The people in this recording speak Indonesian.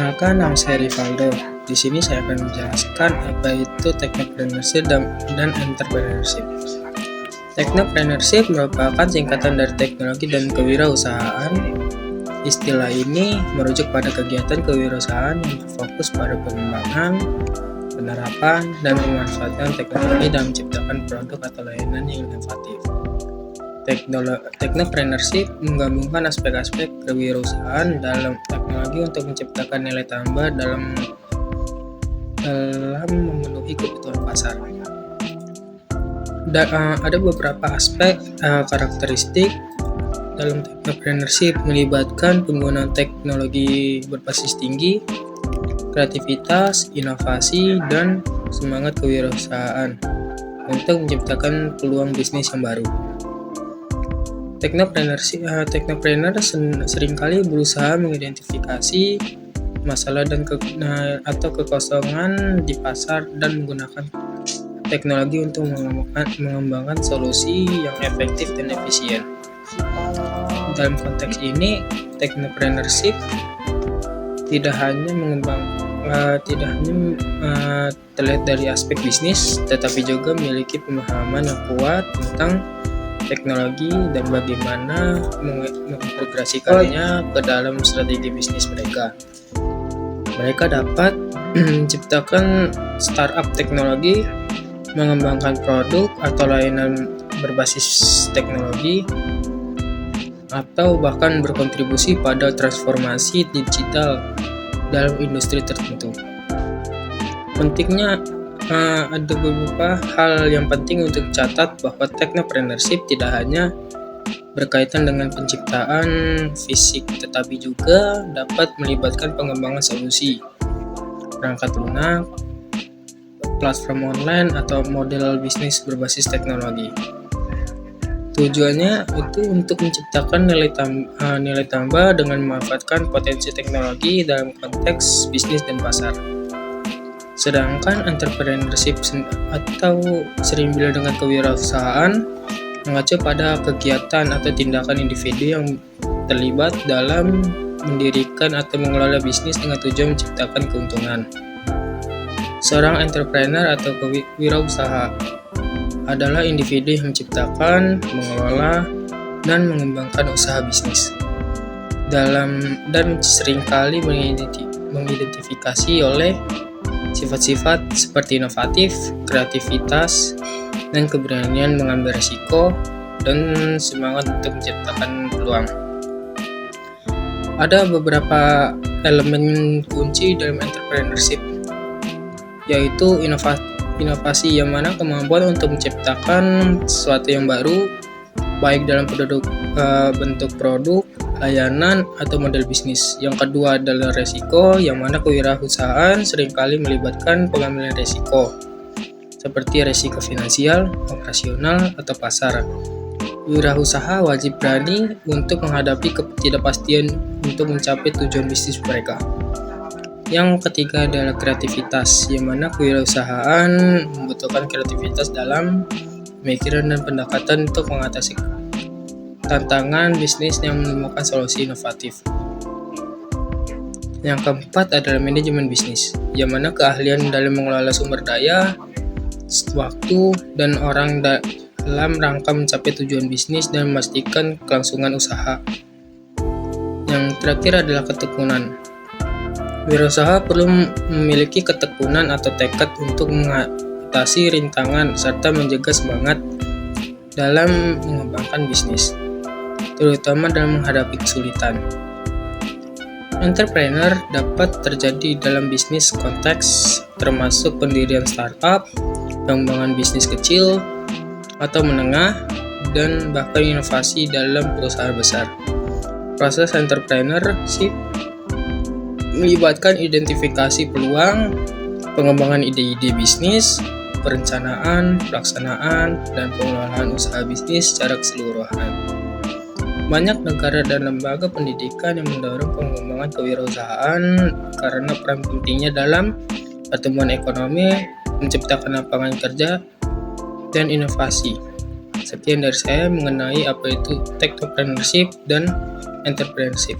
Perkenalkan, nama saya Rivaldo. Di sini saya akan menjelaskan apa itu technopreneurship dan entrepreneurship. Technopreneurship merupakan singkatan dari teknologi dan kewirausahaan. Istilah ini merujuk pada kegiatan kewirausahaan yang berfokus pada pengembangan, penerapan, dan pemanfaatan teknologi dalam menciptakan produk atau layanan yang inovatif. Technopreneurship menggabungkan aspek-aspek kewirausahaan dalam teknologi untuk menciptakan nilai tambah dalam memenuhi kebutuhan pasar. Ada beberapa aspek karakteristik dalam technopreneurship melibatkan penggunaan teknologi berbasis tinggi, kreativitas, inovasi, dan semangat kewirausahaan untuk menciptakan peluang bisnis yang baru. Technopreneur seringkali berusaha mengidentifikasi masalah atau kekosongan di pasar dan menggunakan teknologi untuk mengembangkan solusi yang efektif dan efisien. Dalam konteks ini, technopreneurship tidak hanya terlihat dari aspek bisnis, tetapi juga memiliki pemahaman yang kuat tentang teknologi dan bagaimana mengintegrasikannya ke dalam strategi bisnis mereka. Mereka dapat menciptakan startup teknologi, mengembangkan produk atau layanan berbasis teknologi, atau bahkan berkontribusi pada transformasi digital dalam industri tertentu. Pentingnya ada beberapa hal yang penting untuk dicatat bahwa technopreneurship tidak hanya berkaitan dengan penciptaan fisik, tetapi juga dapat melibatkan pengembangan solusi, perangkat lunak, platform online, atau model bisnis berbasis teknologi. Tujuannya itu untuk menciptakan nilai tambah dengan memanfaatkan potensi teknologi dalam konteks bisnis dan pasar. Sedangkan entrepreneurship atau sering bilang dengan kewirausahaan mengacu pada kegiatan atau tindakan individu yang terlibat dalam mendirikan atau mengelola bisnis dengan tujuan menciptakan keuntungan. Seorang entrepreneur atau kewirausaha adalah individu yang menciptakan, mengelola, dan mengembangkan usaha bisnis dan seringkali mengidentifikasi oleh sifat-sifat seperti inovatif, kreativitas, dan keberanian mengambil risiko dan semangat untuk menciptakan peluang. Ada beberapa elemen kunci dalam entrepreneurship, yaitu inovasi yang mana kemampuan untuk menciptakan sesuatu yang baru, baik dalam bentuk produk, layanan, atau model bisnis. Yang kedua adalah resiko, yang mana kewirausahaan seringkali melibatkan pengambilan resiko, seperti resiko finansial, operasional, atau pasar. Wirausaha wajib berani untuk menghadapi ketidakpastian untuk mencapai tujuan bisnis mereka. Yang ketiga adalah kreativitas, yang mana kewirausahaan membutuhkan kreativitas dalam pemikiran dan pendekatan untuk mengatasi tantangan bisnis yang menemukan solusi inovatif. Yang keempat adalah manajemen bisnis, yang mana keahlian dalam mengelola sumber daya, waktu, dan orang dalam rangka mencapai tujuan bisnis dan memastikan kelangsungan usaha. Yang terakhir adalah ketekunan. Wirausaha perlu memiliki ketekunan atau tekad untuk mengatasi rintangan serta menjaga semangat dalam mengembangkan bisnis, terutama dalam menghadapi kesulitan. Entrepreneur dapat terjadi dalam bisnis konteks termasuk pendirian startup, pengembangan bisnis kecil atau menengah, dan bahkan inovasi dalam perusahaan besar. Proses entrepreneurship melibatkan identifikasi peluang, pengembangan ide-ide bisnis, perencanaan, pelaksanaan, dan pengelolaan usaha bisnis secara keseluruhan. Banyak negara dan lembaga pendidikan yang mendorong pengembangan kewirausahaan karena peran pentingnya dalam pertumbuhan ekonomi, menciptakan lapangan kerja, dan inovasi. Sekian dari saya mengenai apa itu technopreneurship dan entrepreneurship.